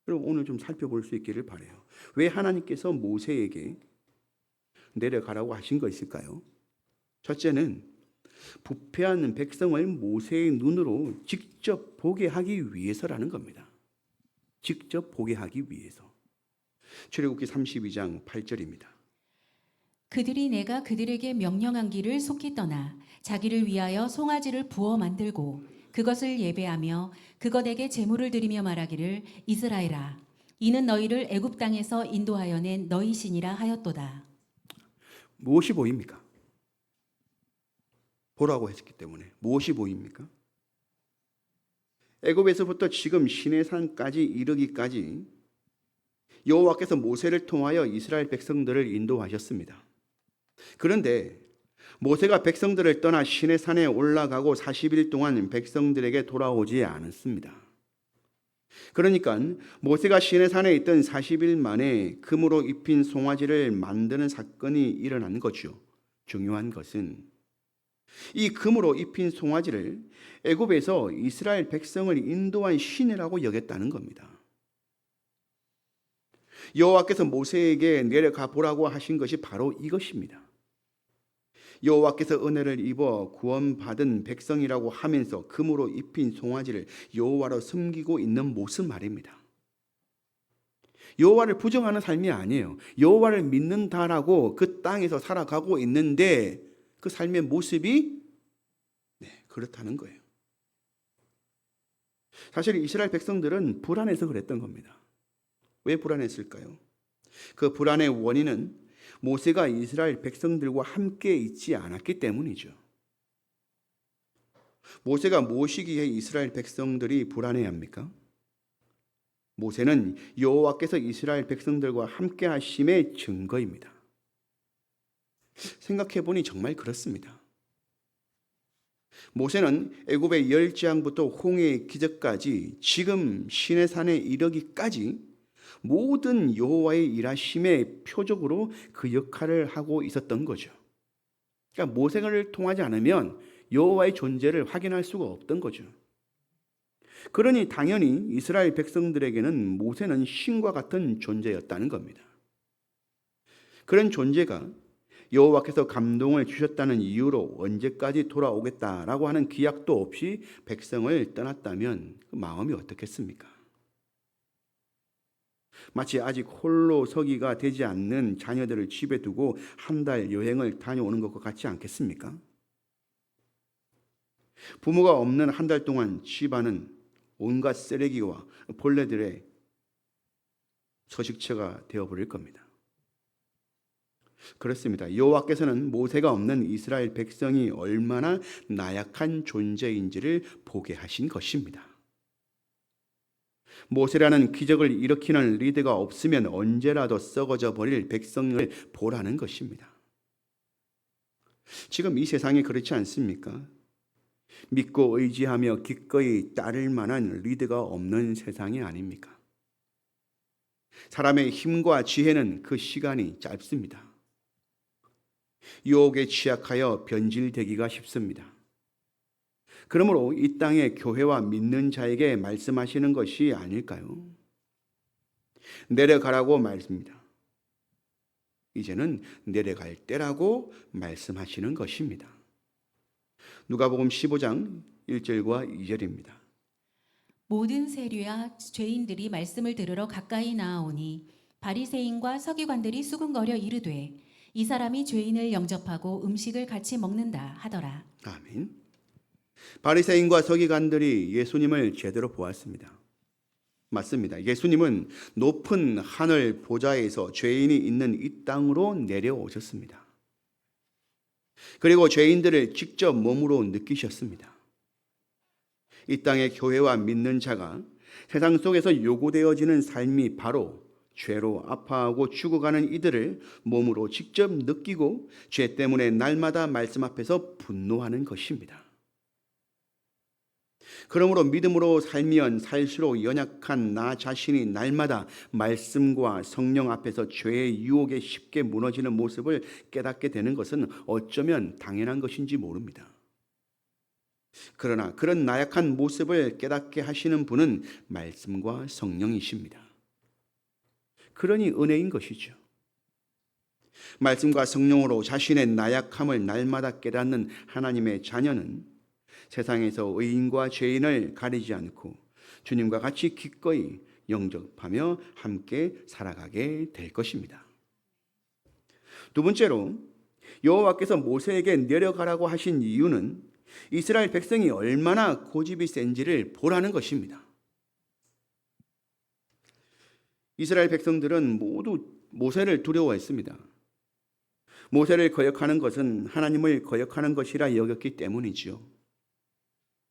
그럼 오늘 좀 살펴볼 수 있기를 바라요. 왜 하나님께서 모세에게 내려가라고 하신 것일까요? 첫째는 부패한 백성을 모세의 눈으로 직접 보게 하기 위해서라는 겁니다. 직접 보게 하기 위해서. 출애굽기 32장 8절입니다. 그들이 내가 그들에게 명령한 길을 속히 떠나 자기를 위하여 송아지를 부어 만들고 그것을 예배하며 그것에게 제물을 드리며 말하기를 이스라엘아 이는 너희를 애굽 땅에서 인도하여 낸 너희 신이라 하였도다. 무엇이 보입니까? 보라고 했기 때문에 무엇이 보입니까? 애굽에서부터 지금 시내산까지 이르기까지 여호와께서 모세를 통하여 이스라엘 백성들을 인도하셨습니다. 그런데 모세가 백성들을 떠나 시내산에 올라가고 40일 동안 백성들에게 돌아오지 않았습니다. 그러니까 모세가 시내산에 있던 40일 만에 금으로 입힌 송아지를 만드는 사건이 일어난 거죠. 중요한 것은 이 금으로 입힌 송아지를 애굽에서 이스라엘 백성을 인도한 신이라고 여겼다는 겁니다. 여호와께서 모세에게 내려가 보라고 하신 것이 바로 이것입니다. 여호와께서 은혜를 입어 구원받은 백성이라고 하면서 금으로 입힌 송아지를 여호와로 섬기고 있는 모습 말입니다. 여호와를 부정하는 삶이 아니에요. 여호와를 믿는다라고 그 땅에서 살아가고 있는데 그 삶의 모습이 그렇다는 거예요. 사실 이스라엘 백성들은 불안해서 그랬던 겁니다. 왜 불안했을까요? 그 불안의 원인은 모세가 이스라엘 백성들과 함께 있지 않았기 때문이죠. 모세가 무엇이기에 이스라엘 백성들이 불안해합니까? 모세는 여호와께서 이스라엘 백성들과 함께 하심의 증거입니다. 생각해보니 정말 그렇습니다. 모세는 애굽의 10재앙부터 홍해의 기적까지 지금 시내산에 이르기까지 모든 여호와의 일하심의 표적으로 그 역할을 하고 있었던 거죠. 그러니까 모세를 통하지 않으면 여호와의 존재를 확인할 수가 없던 거죠. 그러니 당연히 이스라엘 백성들에게는 모세는 신과 같은 존재였다는 겁니다. 그런 존재가 여호와께서 감동을 주셨다는 이유로 언제까지 돌아오겠다라고 하는 기약도 없이 백성을 떠났다면 그 마음이 어떻겠습니까? 마치 아직 홀로 서기가 되지 않는 자녀들을 집에 두고 한 달 여행을 다녀오는 것과 같지 않겠습니까? 부모가 없는 한 달 동안 집안은 온갖 쓰레기와 벌레들의 서식처가 되어버릴 겁니다. 그렇습니다. 여호와께서는 모세가 없는 이스라엘 백성이 얼마나 나약한 존재인지를 보게 하신 것입니다. 모세라는 기적을 일으키는 리더가 없으면 언제라도 썩어져 버릴 백성을 보라는 것입니다. 지금 이 세상이 그렇지 않습니까? 믿고 의지하며 기꺼이 따를 만한 리더가 없는 세상이 아닙니까? 사람의 힘과 지혜는 그 시간이 짧습니다. 유혹에 취약하여 변질되기가 쉽습니다. 그러므로 이 땅의 교회와 믿는 자에게 말씀하시는 것이 아닐까요? 내려가라고 말씀입니다. 이제는 내려갈 때라고 말씀하시는 것입니다. 누가복음 15장 1절과 2절입니다. 모든 세류와 죄인들이 말씀을 들으러 가까이 나아오니 바리새인과 서기관들이 수군거려 이르되 이 사람이 죄인을 영접하고 음식을 같이 먹는다 하더라. 아멘. 바리새인과 서기관들이 예수님을 제대로 보았습니다. 맞습니다. 예수님은 높은 하늘 보좌에서 죄인이 있는 이 땅으로 내려오셨습니다. 그리고 죄인들을 직접 몸으로 느끼셨습니다. 이 땅의 교회와 믿는 자가 세상 속에서 요구되어지는 삶이 바로 죄로 아파하고 죽어가는 이들을 몸으로 직접 느끼고 죄 때문에 날마다 말씀 앞에서 분노하는 것입니다. 그러므로 믿음으로 살면 살수록 연약한 나 자신이 날마다 말씀과 성령 앞에서 죄의 유혹에 쉽게 무너지는 모습을 깨닫게 되는 것은 어쩌면 당연한 것인지 모릅니다. 그러나 그런 나약한 모습을 깨닫게 하시는 분은 말씀과 성령이십니다. 그러니 은혜인 것이죠. 말씀과 성령으로 자신의 나약함을 날마다 깨닫는 하나님의 자녀는 세상에서 의인과 죄인을 가리지 않고 주님과 같이 기꺼이 영접하며 함께 살아가게 될 것입니다. 두 번째로 여호와께서 모세에게 내려가라고 하신 이유는 이스라엘 백성이 얼마나 고집이 센지를 보라는 것입니다. 이스라엘 백성들은 모두 모세를 두려워했습니다. 모세를 거역하는 것은 하나님을 거역하는 것이라 여겼기 때문이지요.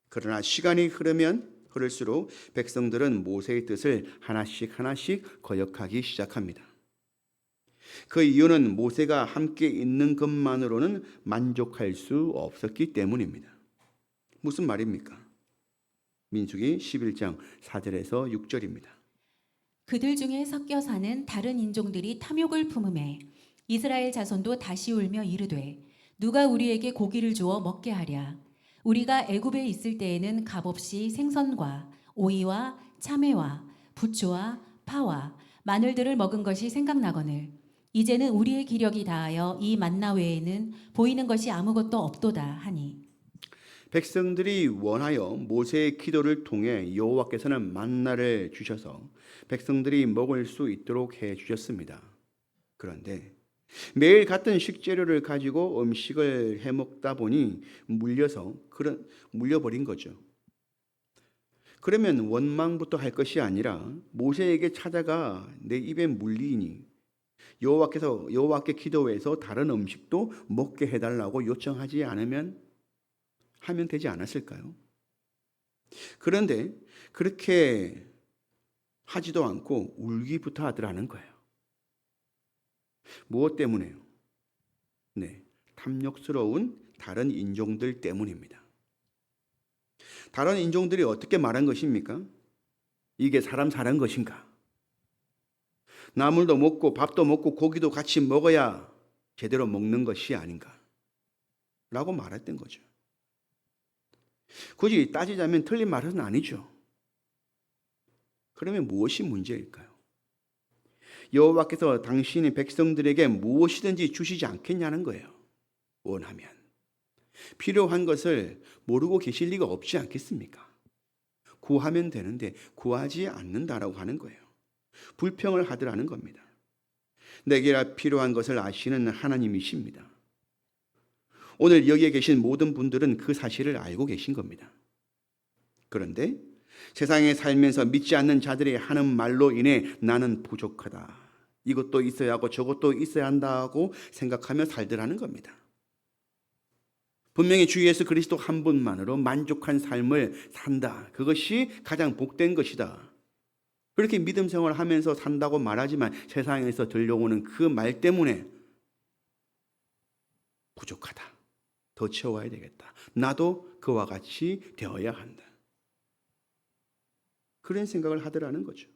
그러나 시간이 흐를수록 백성들은 모세의 뜻을 하나씩 거역하기 시작합니다. 그 이유는 모세가 함께 있는 것만으로는 만족할 수 없었기 때문입니다. 무슨 말입니까? 민수기 11장 4절에서 6절입니다. 그들 중에 섞여 사는 다른 인종들이 탐욕을 품음에 이스라엘 자손도 다시 울며 이르되 누가 우리에게 고기를 주어 먹게 하랴. 우리가 애굽에 있을 때에는 값없이 생선과 오이와 참외와 부추와 파와 마늘들을 먹은 것이 생각나거늘 이제는 우리의 기력이 다하여 이 만나 외에는 보이는 것이 아무것도 없도다 하니. 백성들이 원하여 모세의 기도를 통해 여호와께서는 만나를 주셔서 백성들이 먹을 수 있도록 해 주셨습니다. 그런데 매일 같은 식재료를 가지고 음식을 해 먹다 보니 물려버린 거죠. 그러면 원망부터 할 것이 아니라 모세에게 찾아가 내 입에 물리니 여호와께 기도해서 다른 음식도 먹게 해달라고 요청하지 않으면 하면 되지 않았을까요? 그런데 그렇게 하지도 않고 울기부터 하더라는 거예요. 무엇 때문에요? 네, 탐욕스러운 다른 인종들 때문입니다. 다른 인종들이 어떻게 말한 것입니까? 이게 사람 사는 것인가? 나물도 먹고 밥도 먹고 고기도 같이 먹어야 제대로 먹는 것이 아닌가? 라고 말했던 거죠. 굳이 따지자면 틀린 말은 아니죠. 그러면 무엇이 문제일까요? 여호와께서 당신의 백성들에게 무엇이든지 주시지 않겠냐는 거예요. 원하면. 필요한 것을 모르고 계실 리가 없지 않겠습니까? 구하면 되는데 구하지 않는다라고 하는 거예요. 불평을 하더라는 겁니다. 내게 필요한 것을 아시는 하나님이십니다. 오늘 여기에 계신 모든 분들은 그 사실을 알고 계신 겁니다. 그런데 세상에 살면서 믿지 않는 자들이 하는 말로 인해 나는 부족하다, 이것도 있어야 하고 저것도 있어야 한다고 생각하며 살더라는 겁니다. 분명히 주 예수 그리스도 한 분만으로 만족한 삶을 산다, 그것이 가장 복된 것이다, 그렇게 믿음 생활을 하면서 산다고 말하지만 세상에서 들려오는 그 말 때문에 부족하다, 더 채워야 되겠다, 나도 그와 같이 되어야 한다, 그런 생각을 하더라는 거죠.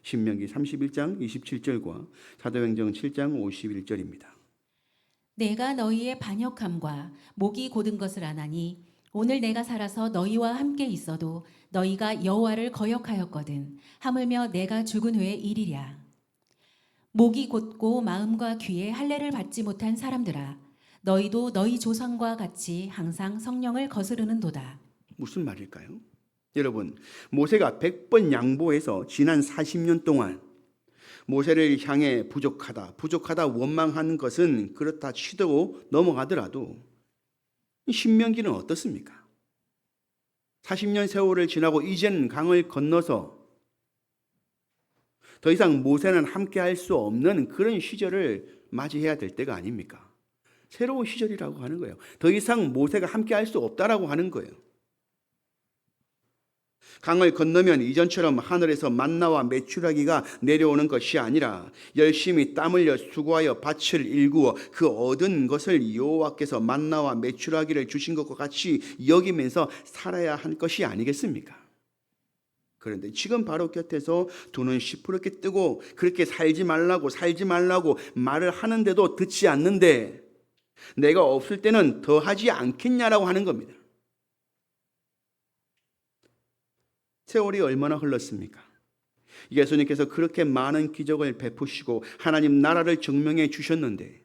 신명기 31장 27절과 사도행전 7장 51절입니다. 내가 너희의 반역함과 목이 곧은 것을 아나니 오늘 내가 살아서 너희와 함께 있어도 너희가 여호와를 거역하였거든 하물며 내가 죽은 후에 이리랴. 목이 곧고 마음과 귀에 할례를 받지 못한 사람들아, 너희도 너희 조상과 같이 항상 성령을 거스르는도다. 무슨 말일까요? 여러분, 모세가 100번 양보해서 지난 40년 동안 모세를 향해 부족하다 원망하는 것은 그렇다 치고 넘어가더라도 신명기는 어떻습니까? 40년 세월을 지나고 이제는 강을 건너서 더 이상 모세는 함께 할 수 없는 그런 시절을 맞이해야 될 때가 아닙니까? 새로운 시절이라고 하는 거예요. 더 이상 모세가 함께 할 수 없다라고 하는 거예요. 강을 건너면 이전처럼 하늘에서 만나와 메추라기가 내려오는 것이 아니라 열심히 땀 흘려 수고하여 밭을 일구어 그 얻은 것을 여호와께서 만나와 메추라기를 주신 것과 같이 여기면서 살아야 할 것이 아니겠습니까? 그런데 지금 바로 곁에서 두 눈 시퍼렇게 뜨고 그렇게 살지 말라고 말을 하는데도 듣지 않는데 내가 없을 때는 더 하지 않겠냐라고 하는 겁니다. 세월이 얼마나 흘렀습니까? 예수님께서 그렇게 많은 기적을 베푸시고 하나님 나라를 증명해 주셨는데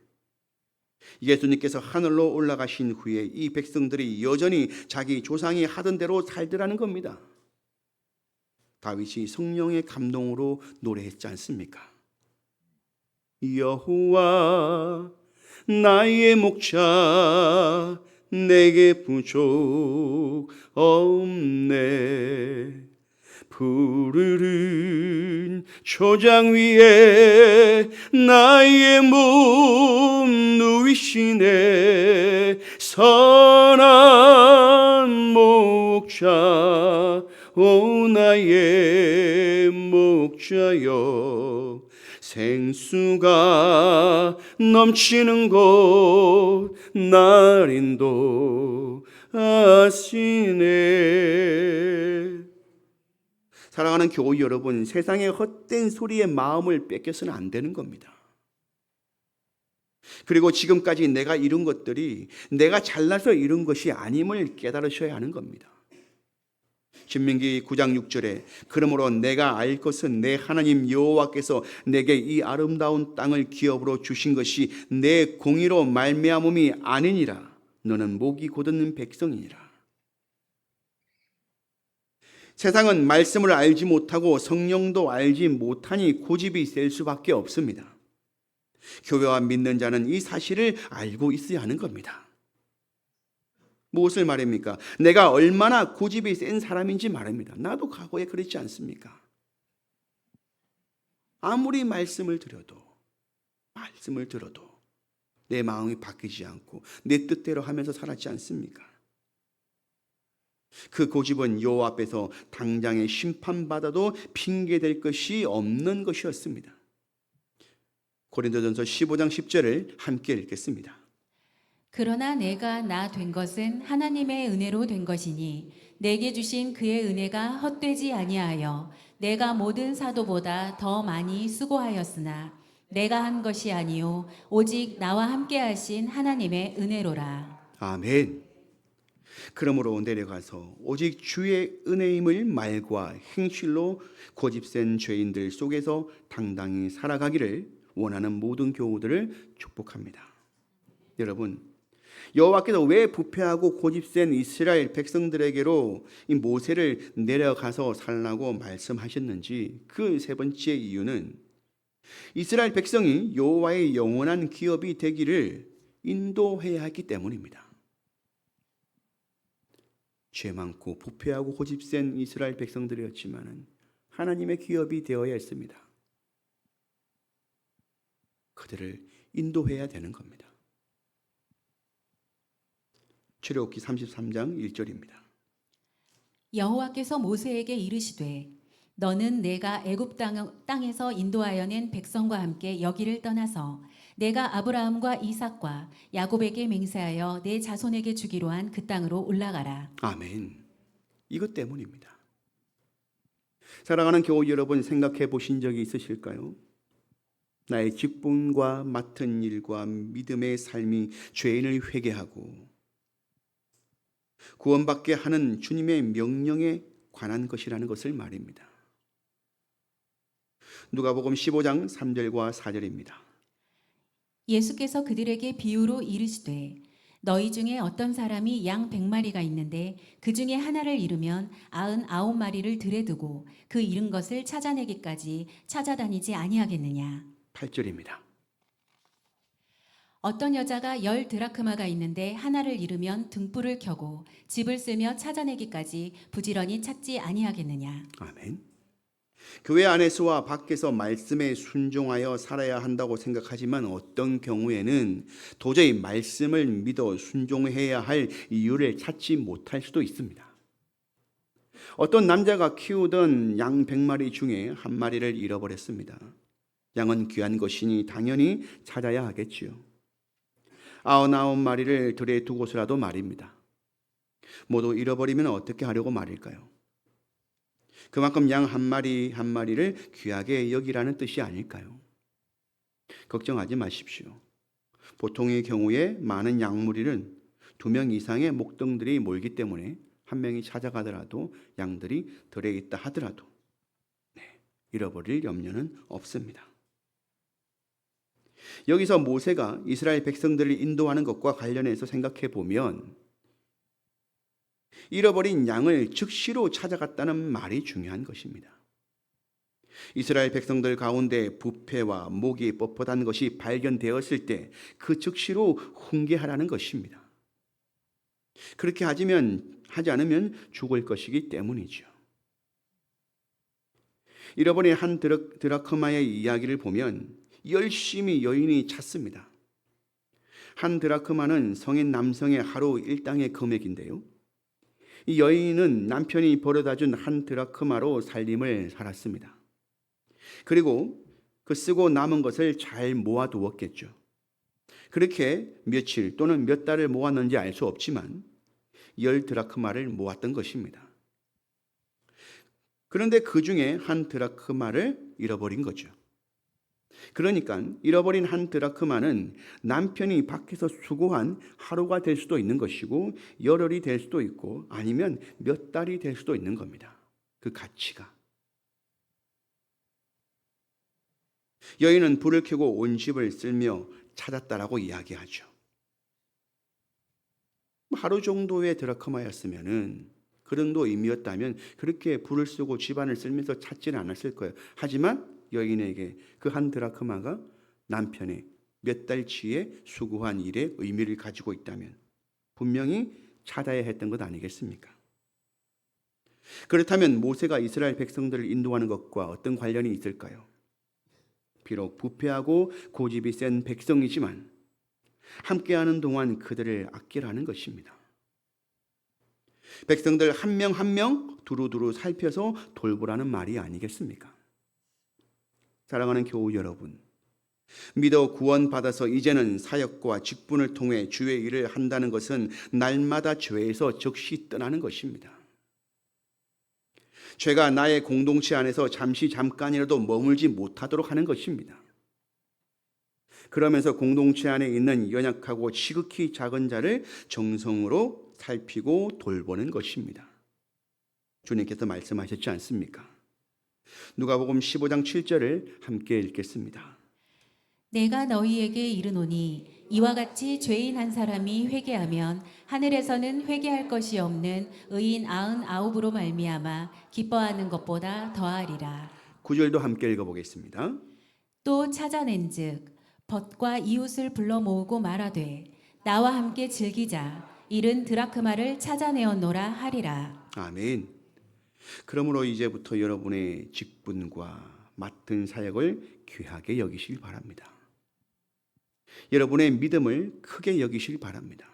예수님께서 하늘로 올라가신 후에 이 백성들이 여전히 자기 조상이 하던 대로 살더라는 겁니다. 다윗이 성령의 감동으로 노래했지 않습니까? 여호와 나의 목자 내게 부족 없네. 푸르른 초장 위에 나의 몸 누이시네. 선한 목자 오 나의 목자여, 생수가 넘치는 곳 날 인도하시네. 사랑하는 교우 여러분, 세상의 헛된 소리에 마음을 뺏겨서는 안 되는 겁니다. 그리고 지금까지 내가 이룬 것들이 내가 잘나서 이룬 것이 아님을 깨달으셔야 하는 겁니다. 신명기 9장 6절에 그러므로 내가 알 것은 내 하나님 여호와께서 내게 이 아름다운 땅을 기업으로 주신 것이 내 공의로 말미암음이 아니니라. 너는 목이 곧은 백성이니라. 세상은 말씀을 알지 못하고 성령도 알지 못하니 고집이 셀 수밖에 없습니다. 교회와 믿는 자는 이 사실을 알고 있어야 하는 겁니다. 무엇을 말합니까? 내가 얼마나 고집이 센 사람인지 말합니다. 나도 과거에 그랬지 않습니까? 아무리 말씀을 들어도 내 마음이 바뀌지 않고 내 뜻대로 하면서 살았지 않습니까? 그 고집은 여호와 앞에서 당장에 심판받아도 핑계될 것이 없는 것이었습니다. 고린도전서 15장 10절을 함께 읽겠습니다. 그러나 내가 나 된 것은 하나님의 은혜로 된 것이니 내게 주신 그의 은혜가 헛되지 아니하여 내가 모든 사도보다 더 많이 수고하였으나 내가 한 것이 아니요 오직 나와 함께 하신 하나님의 은혜로라. 아멘. 그러므로 내려가서 오직 주의 은혜임을 말과 행실로 고집센 죄인들 속에서 당당히 살아가기를 원하는 모든 교우들을 축복합니다. 여러분, 여호와께서 왜 부패하고 고집센 이스라엘 백성들에게로 이 모세를 내려가서 살라고 말씀하셨는지 그 세 번째 이유는 이스라엘 백성이 여호와의 영원한 기업이 되기를 인도해야 했기 때문입니다. 죄 많고 부패하고 고집센 이스라엘 백성들이었지만 하나님의 기업이 되어야 했습니다. 그들을 인도해야 되는 겁니다. 출애굽기 33장 1절입니다. 여호와께서 모세에게 이르시되 너는 내가 애굽 땅에서 인도하여 낸 백성과 함께 여기를 떠나서 내가 아브라함과 이삭과 야곱에게 맹세하여 내 자손에게 주기로 한 그 땅으로 올라가라. 아멘. 이것 때문입니다. 사랑하는 교우 여러분, 생각해 보신 적이 있으실까요? 나의 직분과 맡은 일과 믿음의 삶이 죄인을 회개하고 구원받게 하는 주님의 명령에 관한 것이라는 것을 말입니다. 누가복음 15장 3절과 4절입니다. 예수께서 그들에게 비유로 이르시되 너희 중에 어떤 사람이 양 100마리가 있는데 그 중에 하나를 잃으면 99마리를 들에 두고 그 잃은 것을 찾아내기까지 찾아다니지 아니하겠느냐. 8절입니다. 어떤 여자가 10 드라크마가 있는데 하나를 잃으면 등불을 켜고 집을 쓰며 찾아내기까지 부지런히 찾지 아니하겠느냐. 아멘. 교회 안에서와 밖에서 말씀에 순종하여 살아야 한다고 생각하지만 어떤 경우에는 도저히 말씀을 믿어 순종해야 할 이유를 찾지 못할 수도 있습니다. 어떤 남자가 키우던 양 100마리 중에 한 마리를 잃어버렸습니다. 양은 귀한 것이니 당연히 찾아야 하겠지요. 99마리를 들에 두고서라도 말입니다. 모두 잃어버리면 어떻게 하려고 말일까요? 그만큼 양 한 마리 한 마리를 귀하게 여기라는 뜻이 아닐까요? 걱정하지 마십시오. 보통의 경우에 많은 양무리는 2명 이상의 목동들이 몰기 때문에 한 명이 찾아가더라도 양들이 들에 있다 하더라도 잃어버릴 염려는 없습니다. 여기서 모세가 이스라엘 백성들을 인도하는 것과 관련해서 생각해 보면 잃어버린 양을 즉시로 찾아갔다는 말이 중요한 것입니다. 이스라엘 백성들 가운데 부패와 목이 뻣뻣한 것이 발견되었을 때 그 즉시로 훈계하라는 것입니다. 그렇게 하지 않으면 죽을 것이기 때문이죠. 잃어버린 한 드라크마의 이야기를 보면 열심히 여인이 찾습니다. 한 드라크마는 성인 남성의 하루 일당의 금액인데요. 이 여인은 남편이 벌어다준 한 드라크마로 살림을 살았습니다. 그리고 그 쓰고 남은 것을 잘 모아두었겠죠. 그렇게 며칠 또는 몇 달을 모았는지 알 수 없지만 10 드라크마를 모았던 것입니다. 그런데 그 중에 한 드라크마를 잃어버린 거죠. 그러니까 잃어버린 한 드라크마는 남편이 밖에서 수고한 하루가 될 수도 있는 것이고 열흘이 될 수도 있고 아니면 몇 달이 될 수도 있는 겁니다. 그 가치가. 여인은 불을 켜고 온 집을 쓸며 찾았다라고 이야기하죠. 하루 정도의 드라크마였으면은 그 정도 의미였다면 그렇게 불을 쓰고 집안을 쓸면서 찾지는 않았을 거예요. 하지만 여인에게 그 한 드라크마가 남편의 몇 달치의 수고한 일의 의미를 가지고 있다면 분명히 찾아야 했던 것 아니겠습니까? 그렇다면 모세가 이스라엘 백성들을 인도하는 것과 어떤 관련이 있을까요? 비록 부패하고 고집이 센 백성이지만 함께하는 동안 그들을 아끼라는 것입니다. 백성들 한 명 한 명 두루두루 살펴서 돌보라는 말이 아니겠습니까? 사랑하는 교우 여러분, 믿어 구원받아서 이제는 사역과 직분을 통해 주의 일을 한다는 것은 날마다 죄에서 즉시 떠나는 것입니다. 죄가 나의 공동체 안에서 잠깐이라도 머물지 못하도록 하는 것입니다. 그러면서 공동체 안에 있는 연약하고 지극히 작은 자를 정성으로 살피고 돌보는 것입니다. 주님께서 말씀하셨지 않습니까? 누가복음 15장 7절을 함께 읽겠습니다. 내가 너희에게 이르노니 이와 같이 죄인 한 사람이 회개하면 하늘에서는 회개할 것이 없는 의인 99으로 말미암아 기뻐하는 것보다 더하리라. 9절도 함께 읽어보겠습니다. 또 찾아낸즉 벗과 이웃을 불러 모으고 말하되 나와 함께 즐기자. 이른 드라크마를 찾아내었노라 하리라. 아멘. 그러므로 이제부터 여러분의 직분과 맡은 사역을 귀하게 여기실 바랍니다. 여러분의 믿음을 크게 여기실 바랍니다.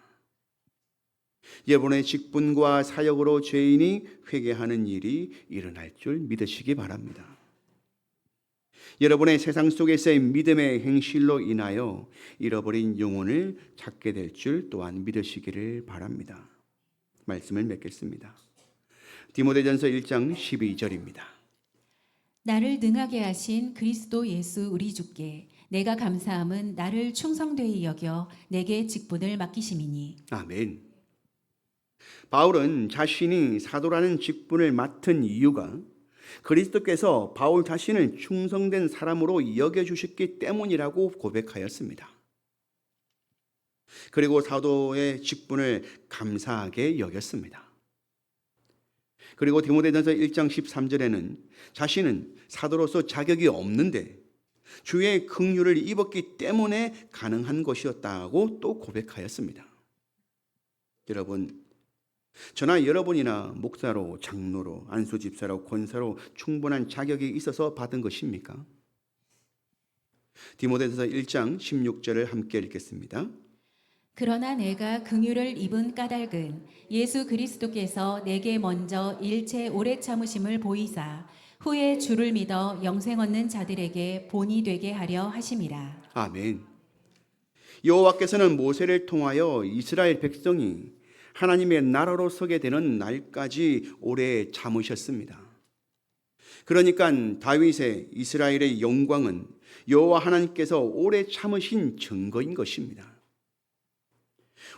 여러분의 직분과 사역으로 죄인이 회개하는 일이 일어날 줄 믿으시기 바랍니다. 여러분의 세상 속에서의 믿음의 행실로 인하여 잃어버린 영혼을 찾게 될 줄 또한 믿으시기를 바랍니다. 말씀을 맺겠습니다. 디모데전서 1장 12절입니다. 나를 능하게 하신 그리스도 예수 우리 주께 내가 감사함은 나를 충성되이 여겨 내게 직분을 맡기심이니. 아멘. 바울은 자신이 사도라는 직분을 맡은 이유가 그리스도께서 바울 자신을 충성된 사람으로 여겨주셨기 때문이라고 고백하였습니다. 그리고 사도의 직분을 감사하게 여겼습니다. 그리고 디모데전서 1장 13절에는 자신은 사도로서 자격이 없는데 주의 긍휼을 입었기 때문에 가능한 것이었다고 또 고백하였습니다. 여러분, 저나 여러분이나 목사로, 장로로, 안수집사로, 권사로 충분한 자격이 있어서 받은 것입니까? 디모데전서 1장 16절을 함께 읽겠습니다. 그러나 내가 긍휼을 입은 까닭은 예수 그리스도께서 내게 먼저 일체 오래 참으심을 보이사 후에 주를 믿어 영생 얻는 자들에게 본이 되게 하려 하심이라. 아멘. 여호와께서는 모세를 통하여 이스라엘 백성이 하나님의 나라로 서게 되는 날까지 오래 참으셨습니다. 그러니까 다윗의 이스라엘의 영광은 여호와 하나님께서 오래 참으신 증거인 것입니다.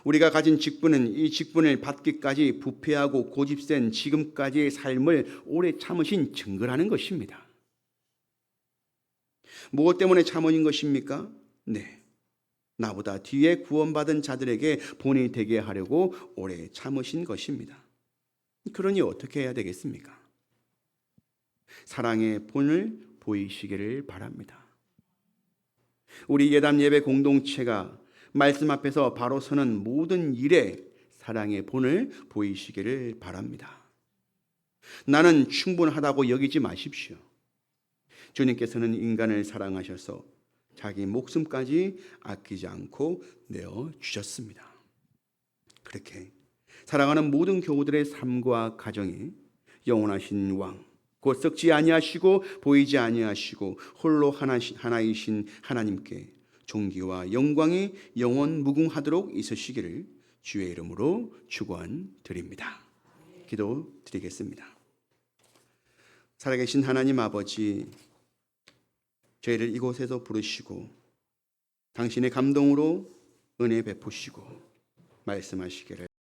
우리가 가진 직분은 이 직분을 받기까지 부패하고 고집센 지금까지의 삶을 오래 참으신 증거라는 것입니다. 무엇 때문에 참으신 것입니까? 네, 나보다 뒤에 구원받은 자들에게 본이 되게 하려고 오래 참으신 것입니다. 그러니 어떻게 해야 되겠습니까? 사랑의 본을 보이시기를 바랍니다. 우리 예담 예배 공동체가 말씀 앞에서 바로 서는 모든 일에 사랑의 본을 보이시기를 바랍니다. 나는 충분하다고 여기지 마십시오. 주님께서는 인간을 사랑하셔서 자기 목숨까지 아끼지 않고 내어주셨습니다. 그렇게 사랑하는 모든 교우들의 삶과 가정이 영원하신 왕, 곧 썩지 아니하시고 보이지 아니하시고 홀로 하나이신 하나님께 존귀와 영광이 영원 무궁하도록 있으시기를 주의 이름으로 축원드립니다. 기도드리겠습니다. 살아계신 하나님 아버지, 저희를 이곳에서 부르시고 당신의 감동으로 은혜 베푸시고 말씀하시기를